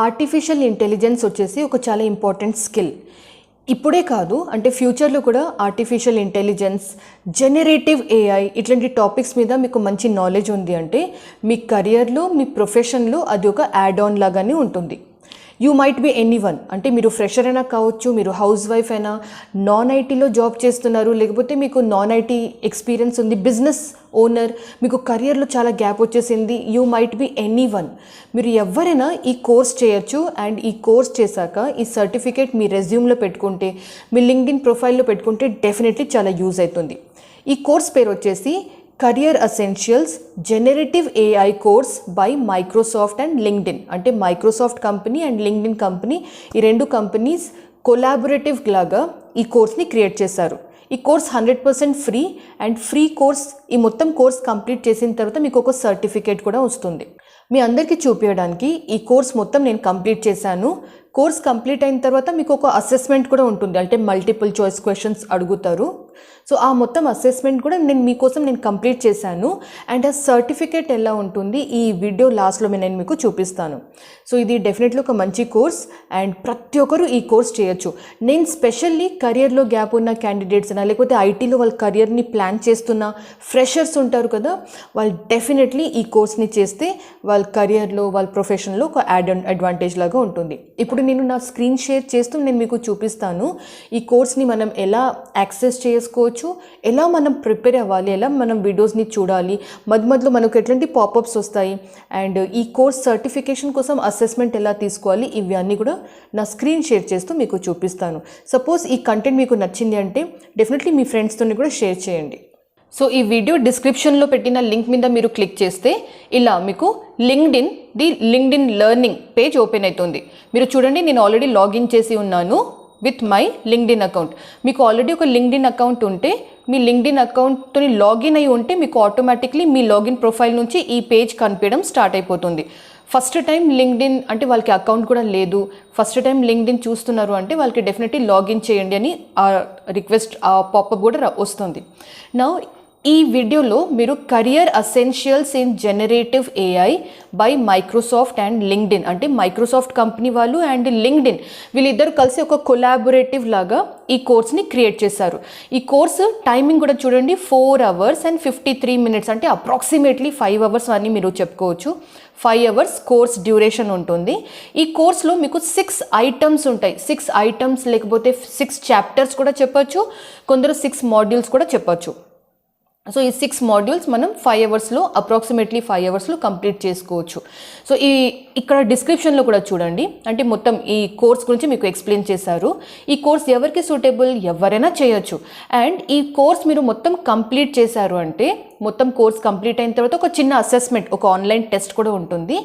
Artificial intelligence వచ్చేసి ఒక చాలా ఇంపార్టెంట్ స్కిల్. ఇప్పుడే కాదు, అంటే ఫ్యూచర్లో కూడా ఆర్టిఫిషియల్ ఇంటెలిజెన్స్, జనరేటివ్ ఏఐ ఇట్లాంటి టాపిక్స్ మీద మీకు మంచి నాలెడ్జ్ ఉంది అంటే మీ కెరియర్లో, మీ ప్రొఫెషన్లో అది ఒక యాడ్ ఆన్ లాగానే ఉంటుంది. You might be any one, అంటే మీరు ఫ్రెషర్ అయినా కావచ్చు, మీరు హౌస్ వైఫ్ అయినా, నాన్ ఐటీలో జాబ్ చేస్తున్నారు, లేకపోతే మీకు నాన్ ఐటీ ఎక్స్పీరియన్స్ ఉంది, బిజినెస్ ఓనర్, మీకు కెరియర్లో చాలా గ్యాప్ వచ్చేసింది, you might be any one. మీరు ఎవరైనా ఈ కోర్స్ చేయొచ్చు. అండ్ ఈ కోర్స్ చేశాక ఈ సర్టిఫికేట్ మీ రెజ్యూమ్లో పెట్టుకుంటే, మీ లింక్డ్ఇన్ ప్రొఫైల్లో పెట్టుకుంటే డెఫినెట్లీ చాలా యూజ్ అవుతుంది. ఈ కోర్స్ పేరు వచ్చేసి Career Essentials Generative AI Course by Microsoft and LinkedIn. అంటే Microsoft company and LinkedIn company, ఈ రెండు కంపెనీస్ కొలాబొరేటివ్ లాగా ఈ కోర్స్ని క్రియేట్ చేశారు. ఈ course 100% free. And free course, ఈ మొత్తం కోర్స్ కంప్లీట్ చేసిన తర్వాత మీకు ఒక సర్టిఫికేట్ కూడా వస్తుంది. మీ అందరికీ చూపించడానికి ఈ కోర్స్ మొత్తం నేను కంప్లీట్ చేశాను. కోర్స్ కంప్లీట్ అయిన తర్వాత మీకు ఒక అసెస్మెంట్ కూడా ఉంటుంది, అంటే మల్టిపుల్ చాయిస్ క్వశ్చన్స్ అడుగుతారు. సో ఆ మొత్తం అసెస్మెంట్ కూడా మీకోసం నేను కంప్లీట్ చేశాను. అండ్ ఆ సర్టిఫికేట్ ఎలా ఉంటుంది ఈ వీడియో లాస్ట్లో నేను మీకు చూపిస్తాను. సో ఇది డెఫినెట్లీ ఒక మంచి కోర్స్ అండ్ ప్రతి ఒక్కరు ఈ కోర్స్ చేయొచ్చు. నేను స్పెషల్లీ కెరియర్లో గ్యాప్ ఉన్న క్యాండిడేట్స్ అయినా, లేకపోతే ఐటీలో వాళ్ళ కెరియర్ని ప్లాన్ చేస్తున్న ఫ్రెషర్స్ ఉంటారు కదా, వాళ్ళు డెఫినెట్లీ ఈ కోర్స్ని చేస్తే వాళ్ళ కెరియర్లో, వాళ్ళ ప్రొఫెషన్లో ఒక అడ్వాంటేజ్ లాగా ఉంటుంది. ఇప్పుడు నేను నా స్క్రీన్ షేర్ చేస్తూ నేను మీకు చూపిస్తాను ఈ కోర్స్ని మనం ఎలా యాక్సెస్ చేసుకోవచ్చు, ఎలా మనం ప్రిపేర్ అవ్వాలి, ఎలా మనం వీడియోస్ని చూడాలి, మధ్యలో మనకు ఎట్లాంటి పాపప్స్ వస్తాయి, అండ్ ఈ కోర్స్ సర్టిఫికేషన్ కోసం అసెస్మెంట్ ఎలా తీసుకోవాలి, ఇవన్నీ కూడా నా స్క్రీన్ షేర్ చేస్తూ మీకు చూపిస్తాను. సపోజ్ ఈ కంటెంట్ మీకు నచ్చింది అంటే డెఫినెట్లీ మీ ఫ్రెండ్స్తో కూడా షేర్ చేయండి. సో ఈ వీడియో డిస్క్రిప్షన్లో పెట్టిన లింక్ మీద మీరు క్లిక్ చేస్తే ఇలా మీకు లింక్డ్ఇన్ లెర్నింగ్ పేజ్ ఓపెన్ అవుతుంది. మీరు చూడండి, నేను ఆల్రెడీ లాగిన్ చేసి ఉన్నాను విత్ మై లింక్డ్ఇన్ అకౌంట్. మీకు ఆల్రెడీ ఒక లింక్డ్ఇన్ అకౌంట్ ఉంటే, మీ లింక్డ్ఇన్ అకౌంట్తో లాగిన్ అయి ఉంటే మీకు ఆటోమేటిక్లీ మీ లాగిన్ ప్రొఫైల్ నుంచి ఈ పేజ్ కనిపించడం స్టార్ట్ అయిపోతుంది. ఫస్ట్ టైం లింక్డ్ఇన్ అంటే వాళ్ళకి అకౌంట్ కూడా లేదు, ఫస్ట్ టైం లింక్డ్ఇన్ చూస్తున్నారు అంటే వాళ్ళకి డెఫినెట్లీ లాగిన్ చేయండి అని ఆ రిక్వెస్ట్, ఆ పాపప్ కూడా వస్తుంది. నౌ ఈ వీడియోలో మీరు career essentials in generative AI by Microsoft and LinkedIn, అంటే మైక్రోసాఫ్ట్ కంపెనీ వాళ్ళు అండ్ లింక్డ్ఇన్ వీళ్ళిద్దరు కలిసి ఒక కొలాబొరేటివ్ లాగా ఈ కోర్స్ని క్రియేట్ చేశారు. ఈ కోర్సు టైమింగ్ కూడా చూడండి, 4 hours and 53 minutes, అంటే అప్రాక్సిమేట్లీ 5 hours అని మీరు చెప్పుకోవచ్చు. 5 hours కోర్స్ డ్యూరేషన్ ఉంటుంది. ఈ కోర్స్లో మీకు 6 items ఉంటాయి. 6 items లేకపోతే 6 chapters కూడా చెప్పచ్చు, కొందరు 6 modules కూడా చెప్పచ్చు. సో ఈ 6 modules మనం 5 hours అప్రాక్సిమేట్లీ 5 hours కంప్లీట్ చేసుకోవచ్చు. సో ఇక్కడ డిస్క్రిప్షన్లో కూడా చూడండి, అంటే మొత్తం ఈ కోర్స్ గురించి మీకు ఎక్స్ప్లెయిన్ చేశారు. ఈ కోర్స్ ఎవరికి సూటబుల్, ఎవరైనా చేయొచ్చు. అండ్ ఈ కోర్స్ మీరు మొత్తం కంప్లీట్ చేశారు అంటే, మొత్తం కోర్స్ కంప్లీట్ అయిన తర్వాత ఒక చిన్న అసెస్మెంట్, ఒక ఆన్లైన్ టెస్ట్ కూడా ఉంటుంది.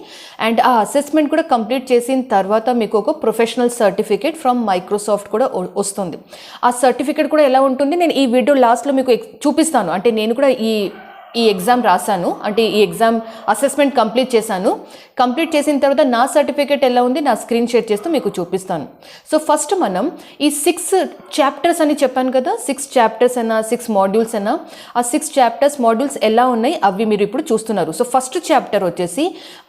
అండ్ ఆ అసెస్మెంట్ కూడా కంప్లీట్ చేసిన తర్వాత మీకు ఒక ప్రొఫెషనల్ సర్టిఫికేట్ ఫ్రమ్ మైక్రోసాఫ్ట్ కూడా వస్తుంది. ఆ సర్టిఫికేట్ కూడా ఎలా ఉంటుంది నేను ఈ వీడియో లాస్ట్లో మీకు చూపిస్తాను. అంటే నేను కూడా ఈ ఎగ్జామ్ రాశాను, అంటే ఈ ఎగ్జామ్ అసెస్మెంట్ కంప్లీట్ చేశాను. కంప్లీట్ చేసిన తర్వాత నా సర్టిఫికేట్ ఎలా ఉంది నా స్క్రీన్ షేర్ చేస్తూ మీకు చూపిస్తాను. సో ఫస్ట్ మనం ఈ 6 chapters అని చెప్పాను కదా, 6 chapters అయినా 6 modules అయినా, ఆ 6 chapters modules ఎలా ఉన్నాయి అవి మీరు ఇప్పుడు చూస్తున్నారు. సో ఫస్ట్ చాప్టర్ వచ్చేసి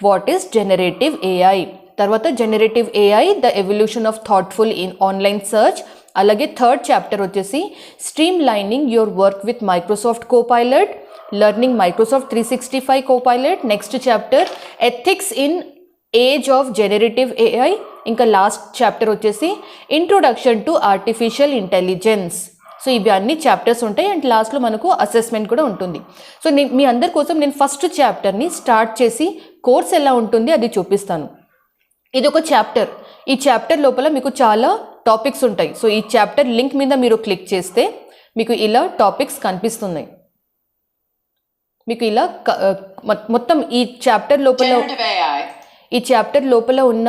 వాట్ ఈస్ జనరేటివ్ ఏఐ, తర్వాత generative AI the evolution of thoughtful in online search. అలాగే థర్డ్ చాప్టర్ వచ్చేసి stream lining your work with Microsoft Copilot, learning Microsoft 365 Copilot. Next chapter ethics in age of generative AI. ఇంకా last chapter వచ్చేసి introduction to artificial intelligence. So ఇవి అన్ని chapters ఉంటాయి. And లాస్ట్లో మనకు assessment కూడా ఉంటుంది. సో మీ అందరి కోసం నేను ఫస్ట్ చాప్టర్ని స్టార్ట్ చేసి కోర్స్ ఎలా ఉంటుంది అది చూపిస్తాను. ఇది ఒక చాప్టర్. ఈ చాప్టర్ లోపల మీకు చాలా టాపిక్స్ ఉంటాయి. సో ఈ చాప్టర్ లింక్ మీద మీరు క్లిక్ చేస్తే మీకు ఇలా టాపిక్స్ కనిపిస్తున్నాయి. మీకు ఇలా మొత్తం ఈ చాప్టర్ లోపల ఉన్న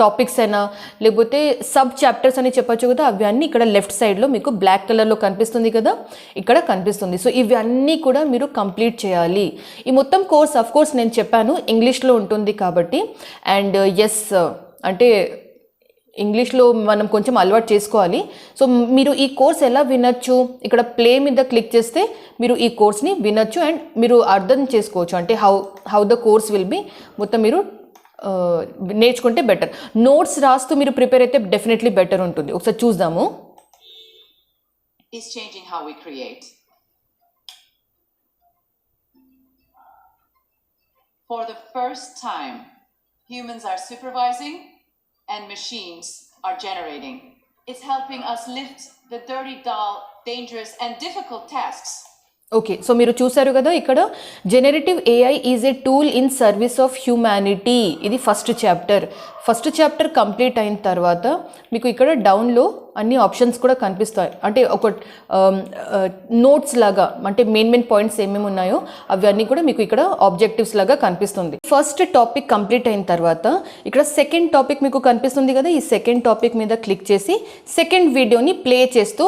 టాపిక్స్ అయినా, లేకపోతే సబ్ చాప్టర్స్ అని చెప్పచ్చు కదా, అవి అన్నీ ఇక్కడ లెఫ్ట్ సైడ్లో మీకు బ్లాక్ కలర్లో కనిపిస్తుంది కదా, ఇక్కడ కనిపిస్తుంది. సో ఇవన్నీ కూడా మీరు కంప్లీట్ చేయాలి. ఈ మొత్తం కోర్స్ అఫ్ కోర్స్ నేను చెప్పాను ఇంగ్లీష్లో ఉంటుంది కాబట్టి, అండ్ ఎస్ అంటే ఇంగ్లీష్లో మనం కొంచెం అలవాటు చేసుకోవాలి. సో మీరు ఈ కోర్స్ ఎలా వినొచ్చు, ఇక్కడ ప్లే మీద క్లిక్ చేస్తే మీరు ఈ కోర్స్ని వినొచ్చు అండ్ మీరు అర్థం చేసుకోవచ్చు, అంటే how the course will be మొత్తం మీరు నేర్చుకుంటే బెటర్. నోట్స్ రాస్తూ మీరు ప్రిపేర్ అయితే డెఫినెట్లీ బెటర్ ఉంటుంది. ఒకసారి చూద్దాము. Is changing how we create. For the first time, humans are supervising and machines are generating. It's helping us lift the dirty, dull, dangerous and difficult tasks. Okay, so మీరు చూసారు కదా, ఇక్కడ generative AI is a tool in service of humanity. ఇది first chapter complete అయిన తర్వాత మీకు ఇక్కడ డౌన్లో అన్ని ఆప్షన్స్ కూడా కనిపిస్తాయి. అంటే ఒక నోట్స్ లాగా, అంటే మెయిన్ పాయింట్స్ ఏమేమి ఉన్నాయో అవన్నీ కూడా మీకు ఇక్కడ ఆబ్జెక్టివ్స్ లాగా కనిపిస్తుంది. ఫస్ట్ టాపిక్ కంప్లీట్ అయిన తర్వాత ఇక్కడ సెకండ్ టాపిక్ మీకు కనిపిస్తుంది కదా, ఈ సెకండ్ టాపిక్ మీద క్లిక్ చేసి సెకండ్ వీడియోని ప్లే చేస్తూ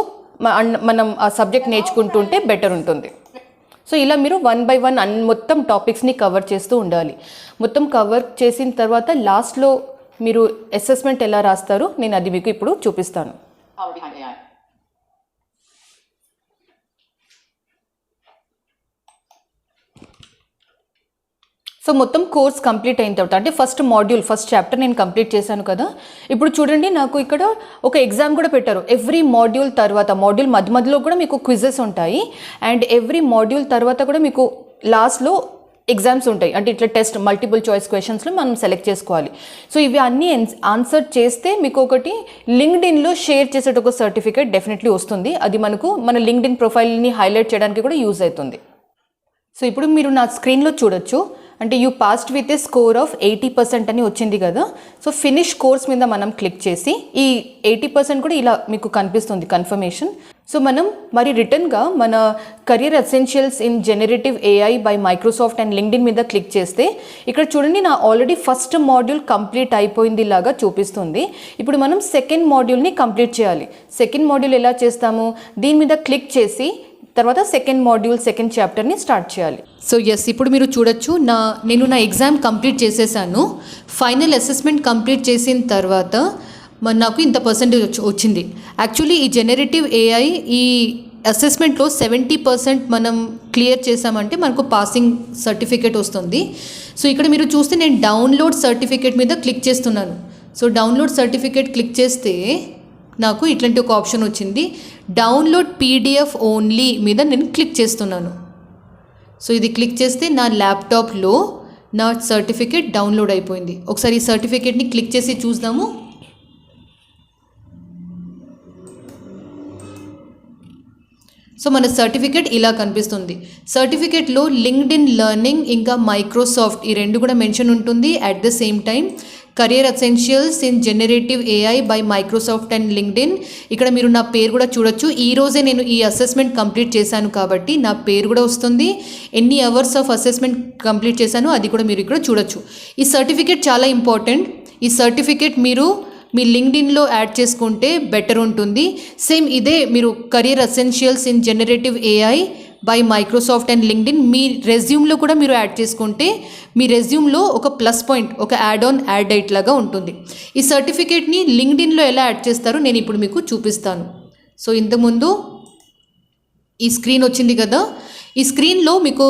మనం ఆ సబ్జెక్ట్ నేర్చుకుంటుంటే బెటర్ ఉంటుంది. సో ఇలా మీరు 1 by 1 మొత్తం టాపిక్స్ని కవర్ చేస్తూ ఉండాలి. మొత్తం కవర్ చేసిన తర్వాత లాస్ట్లో మీరు అసెస్మెంట్ ఎలా రాస్తారో నేను అది మీకు ఇప్పుడు చూపిస్తాను. సో మొత్తం కోర్స్ కంప్లీట్ అయిన తర్వాత, అంటే ఫస్ట్ చాప్టర్ నేను కంప్లీట్ చేశాను కదా. ఇప్పుడు చూడండి, నాకు ఇక్కడ ఒక ఎగ్జామ్ కూడా పెట్టారు. ఎవ్రీ మాడ్యూల్ తర్వాత, మాడ్యూల్ మధ్యలో కూడా మీకు క్విజెస్ ఉంటాయి. అండ్ ఎవ్రీ మాడ్యూల్ తర్వాత కూడా మీకు లాస్ట్లో ఎగ్జామ్స్ ఉంటాయి. అంటే ఇట్లా టెస్ట్, మల్టిపుల్ చాయిస్ క్వశ్చన్స్లో మనం సెలెక్ట్ చేసుకోవాలి. సో ఇవి అన్నీ ఆన్సర్ చేస్తే మీకు ఒకటి లింక్డ్ఇన్లో షేర్ చేసేట ఒక సర్టిఫికేట్ డెఫినెట్లీ వస్తుంది. అది మన లింక్డ్ఇన్ ప్రొఫైల్ని హైలైట్ చేయడానికి కూడా యూజ్ అవుతుంది. సో ఇప్పుడు మీరు నా స్క్రీన్లో చూడొచ్చు, అంటే you passed with a score of 80% అని వచ్చింది కదా. సో ఫినిష్ కోర్స్ మీద మనం క్లిక్ చేసి ఈ 80% కూడా ఇలా మీకు కనిపిస్తుంది కన్ఫర్మేషన్. సో మనం మరి రిటర్న్గా మన career essentials in generative AI by Microsoft and LinkedIn మీద క్లిక్ చేస్తే ఇక్కడ చూడండి, నా ఆల్రెడీ ఫస్ట్ మాడ్యూల్ కంప్లీట్ అయిపోయింది లాగా చూపిస్తుంది. ఇప్పుడు మనం సెకండ్ మాడ్యూల్ని కంప్లీట్ చేయాలి. సెకండ్ మాడ్యూల్ ఎలా చేస్తాము, దీని మీద క్లిక్ చేసి తర్వాత సెకండ్ మాడ్యూల్ సెకండ్ చాప్టర్ని స్టార్ట్ చేయాలి. సో ఎస్, ఇప్పుడు మీరు చూడొచ్చు, నేను నా ఎగ్జామ్ కంప్లీట్ చేసేసాను. ఫైనల్ అసెస్మెంట్ కంప్లీట్ చేసిన తర్వాత నాకు ఇంత పర్సెంటేజ్ వచ్చింది. యాక్చువల్లీ ఈ జెనరేటివ్ ఏఐ ఈ అసెస్మెంట్లో 70% మనం క్లియర్ చేసామంటే మనకు పాసింగ్ సర్టిఫికేట్ వస్తుంది. సో ఇక్కడ మీరు చూస్తే నేను డౌన్లోడ్ సర్టిఫికేట్ మీద క్లిక్ చేస్తున్నాను. సో డౌన్లోడ్ సర్టిఫికేట్ క్లిక్ చేస్తే నాకు ఇట్లాంటి ఒక ఆప్షన్ వచ్చింది. డౌన్లోడ్ పీడిఎఫ్ ఓన్లీ మీద నేను క్లిక్ చేస్తున్నాను. సో ఇది క్లిక్ చేస్తే నా ల్యాప్టాప్లో నా సర్టిఫికేట్ డౌన్లోడ్ అయిపోయింది. ఒకసారి ఈ సర్టిఫికేట్ని క్లిక్ చేసి చూద్దాము. సో మన సర్టిఫికేట్ ఇలా కనిపిస్తుంది. సర్టిఫికేట్లో లింక్డ్ఇన్ లెర్నింగ్ ఇంకా మైక్రోసాఫ్ట్ ఈ రెండు కూడా మెన్షన్ ఉంటుంది. At the same time career essentials in generative AI by Microsoft and LinkedIn. ఇక్కడ మీరు నా పేరు కూడా చూడొచ్చు. ఈరోజే నేను ఈ అసెస్మెంట్ కంప్లీట్ చేశాను కాబట్టి నా పేరు కూడా వస్తుంది. ఎన్ని అవర్స్ ఆఫ్ అసెస్మెంట్ కంప్లీట్ చేశానో అది కూడా మీరు ఇక్కడ చూడొచ్చు. ఈ సర్టిఫికేట్ చాలా ఇంపార్టెంట్. ఈ సర్టిఫికేట్ మీరు మీ లింక్డ్ఇన్లో యాడ్ చేసుకుంటే బెటర్ ఉంటుంది. సేమ్ ఇదే మీరు career essentials in generative AI by Microsoft and LinkedIn మీ రెజ్యూమ్లో కూడా మీరు యాడ్ చేసుకుంటే మీ రెజ్యూమ్లో ఒక ప్లస్ పాయింట్, ఒక యాడ్ అయ్యేట్లాగా ఉంటుంది. ఈ సర్టిఫికేట్ని లింక్డ్ఇన్లో ఎలా యాడ్ చేస్తారో నేను ఇప్పుడు మీకు చూపిస్తాను. సో ఇంతకుముందు ఈ స్క్రీన్ వచ్చింది కదా, ఈ స్క్రీన్లో మీకు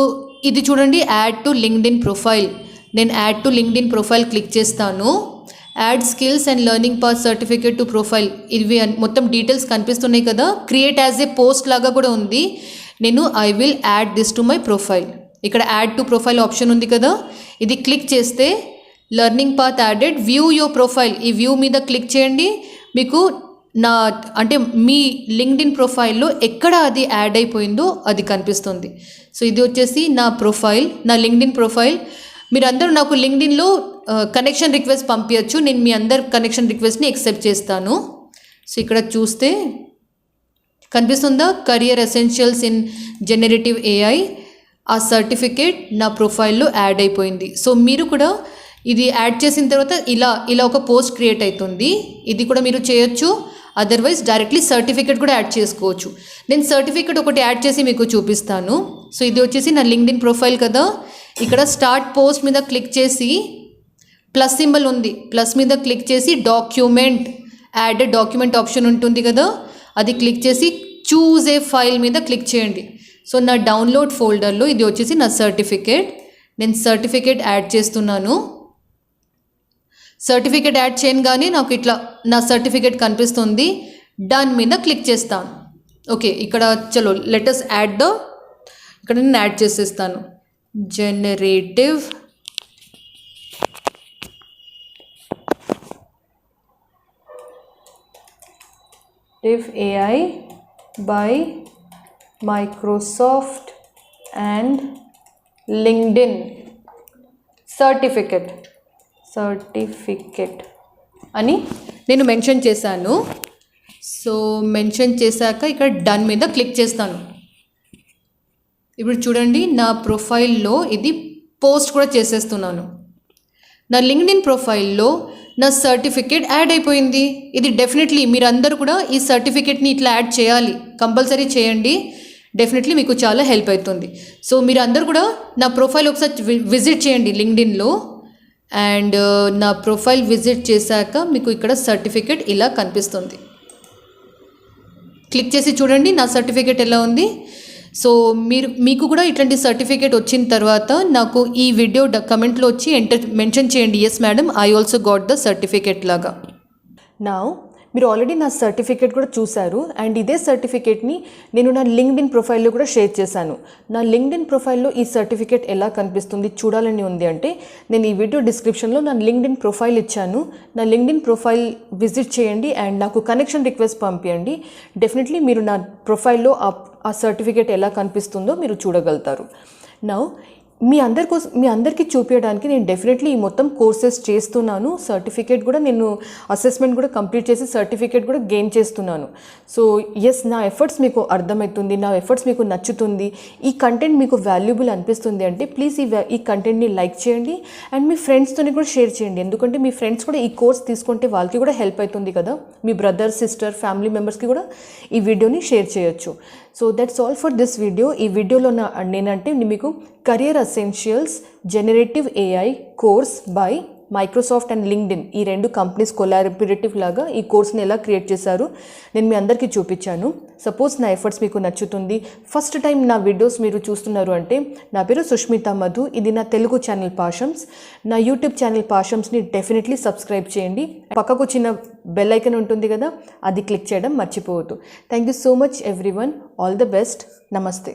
ఇది చూడండి, యాడ్ టు లింక్డ్ఇన్ ప్రొఫైల్. నేను add to LinkedIn profile click చేస్తాను. Add skills and learning path certificate to profile, ఇవి మొత్తం డీటెయిల్స్ కనిపిస్తున్నాయి కదా. క్రియేట్ యాజ్ ఏ పోస్ట్ లాగా కూడా ఉంది. నేను I will add this to my profile. ఇక్కడ యాడ్ టు ప్రొఫైల్ ఆప్షన్ ఉంది కదా, ఇది క్లిక్ చేస్తే learning path added, view your profile, ఈ వ్యూ మీద క్లిక్ చేయండి. మీకు అంటే మీ లింక్డ్ఇన్ ప్రొఫైల్లో ఎక్కడ అది యాడ్ అయిపోయిందో అది కనిపిస్తుంది. సో ఇది వచ్చేసి నా ప్రొఫైల్, నా లింక్డ్ఇన్ ప్రొఫైల్. మీరందరూ నాకు లింక్డ్ఇన్లో కనెక్షన్ రిక్వెస్ట్ పంపించచ్చు. నేను మీ అందరు కనెక్షన్ రిక్వెస్ట్ని యాక్సెప్ట్ చేస్తాను. సో ఇక్కడ చూస్తే కనిపిస్తుందా, career essentials in generative AI, ఆ సర్టిఫికేట్ నా ప్రొఫైల్లో యాడ్ అయిపోయింది. సో మీరు కూడా ఇది యాడ్ చేసిన తర్వాత ఇలా ఒక పోస్ట్ క్రియేట్ అవుతుంది. ఇది కూడా మీరు చేయొచ్చు. అదర్వైజ్ డైరెక్ట్లీ సర్టిఫికేట్ కూడా యాడ్ చేసుకోవచ్చు. నేను సర్టిఫికేట్ ఒకటి యాడ్ చేసి మీకు చూపిస్తాను. సో ఇది వచ్చేసి నా లింక్డ్ఇన్ ప్రొఫైల్ కదా. ఇక్కడ స్టార్ట్ పోస్ట్ మీద క్లిక్ చేసి ప్లస్ సింబల్ ఉంది, ప్లస్ మీద క్లిక్ చేసి డాక్యుమెంట్, యాడ్ డాక్యుమెంట్ ఆప్షన్ ఉంటుంది కదా, అది క్లిక్ చేసి చూజ్ ఏ ఫైల్ మీద క్లిక్ చేయండి. సో నా డౌన్లోడ్ ఫోల్డర్లో ఇది వచ్చేసి నా సర్టిఫికేట్. నేను సర్టిఫికేట్ యాడ్ చేస్తున్నాను. సర్టిఫికేట్ యాడ్ చేయగానే నాకు ఇట్లా నా సర్టిఫికేట్ కనిపిస్తుంది. డన్ మీద క్లిక్ చేస్తాను. ఓకే, ఇక్కడ చలో లెటస్ యాడ్ ద, ఇక్కడ నేను యాడ్ చేసేస్తాను generative AI by Microsoft and LinkedIn certificate అని నేను మెన్షన్ చేశాను. సో మెన్షన్ చేశాక ఇక్కడ డన్ మీద క్లిక్ చేస్తాను. ఇప్పుడు చూడండి, నా ప్రొఫైల్లో ఇది పోస్ట్ కూడా చేసేస్తున్నాను. నా లింక్డ్ఇన్ ప్రొఫైల్లో నా సర్టిఫికేట్ యాడ్ అయిపోయింది. ఇది డెఫినెట్లీ మీరందరూ కూడా ఈ సర్టిఫికేట్ని ఇట్లా యాడ్ చేయాలి, కంపల్సరీ చేయండి. డెఫినెట్లీ మీకు చాలా హెల్ప్ అవుతుంది. సో మీరు అందరూ కూడా నా ప్రొఫైల్ ఒకసారి విజిట్ చేయండి లింక్డ్ఇన్లో. అండ్ నా ప్రొఫైల్ విజిట్ చేశాక మీకు ఇక్కడ సర్టిఫికేట్ ఇలా కనిపిస్తుంది. క్లిక్ చేసి చూడండి నా సర్టిఫికేట్ ఎలా ఉంది. సో మీకు కూడా ఇట్లాంటి సర్టిఫికేట్ వచ్చిన తర్వాత నాకు ఈ వీడియో కమెంట్లో వచ్చి మెన్షన్ చేయండి, yes madam I also got the certificate లాగా. నా మీరు ఆల్రెడీ నా సర్టిఫికేట్ కూడా చూశారు. అండ్ ఇదే సర్టిఫికేట్ని నేను నా లింక్డ్ఇన్ ప్రొఫైల్లో కూడా షేర్ చేశాను. నా లింక్డ్ఇన్ ప్రొఫైల్లో ఈ సర్టిఫికేట్ ఎలా కనిపిస్తుంది చూడాలని ఉంది అంటే నేను ఈ వీడియో డిస్క్రిప్షన్లో నా లింక్డ్ఇన్ ప్రొఫైల్ ఇచ్చాను. నా లింక్డ్ఇన్ ప్రొఫైల్ విజిట్ చేయండి అండ్ నాకు కనెక్షన్ రిక్వెస్ట్ పంపించండి. డెఫినెట్లీ మీరు నా ప్రొఫైల్లో ఆ సర్టిఫికేట్ ఎలా కనిపిస్తుందో మీరు చూడగలుగుతారు. నౌ మీ అందరికీ చూపించడానికి నేను డెఫినెట్లీ ఈ మొత్తం కోర్సెస్ చేస్తున్నాను. సర్టిఫికేట్ కూడా నేను అసెస్మెంట్ కూడా కంప్లీట్ చేసి సర్టిఫికేట్ కూడా గెయిన్ చేస్తున్నాను. సో ఎస్, నా ఎఫర్ట్స్ మీకు అర్థమవుతుంది, నా ఎఫర్ట్స్ మీకు నచ్చుతుంది, ఈ కంటెంట్ మీకు వాల్యుబుల్ అనిపిస్తుంది అంటే ప్లీజ్ ఈ కంటెంట్ని లైక్ చేయండి అండ్ మీ ఫ్రెండ్స్తో కూడా షేర్ చేయండి. ఎందుకంటే మీ ఫ్రెండ్స్ కూడా ఈ కోర్స్ తీసుకుంటే వాళ్ళకి కూడా హెల్ప్ అవుతుంది కదా. మీ బ్రదర్, సిస్టర్, ఫ్యామిలీ మెంబర్స్కి కూడా ఈ వీడియోని షేర్ చేయొచ్చు. So that's all for this video. ఈ వీడియోలో నేనంటే మీకు career essentials generative AI course by Microsoft and LinkedIn, ఈ రెండు కంపెనీస్ కొలాబరేటివ్ లాగా ఈ కోర్స్ని ఎలా క్రియేట్ చేశారు నేను మీ అందరికీ చూపించాను. సపోజ్ నా ఎఫర్ట్స్ మీకు నచ్చుతుంది, ఫస్ట్ టైం నా వీడియోస్ మీరు చూస్తున్నారు అంటే నా పేరు సుష్మిత మధు, ఇది నా తెలుగు ఛానల్ పాషమ్స్. నా యూట్యూబ్ ఛానల్ పాషమ్స్ని డెఫినెట్లీ సబ్స్క్రైబ్ చేయండి. పక్కకు చిన్న బెల్ ఐకాన్ ఉంటుంది కదా, అది క్లిక్ చేయడం మర్చిపోవద్దు. Thank you so much everyone. All the best. నమస్తే.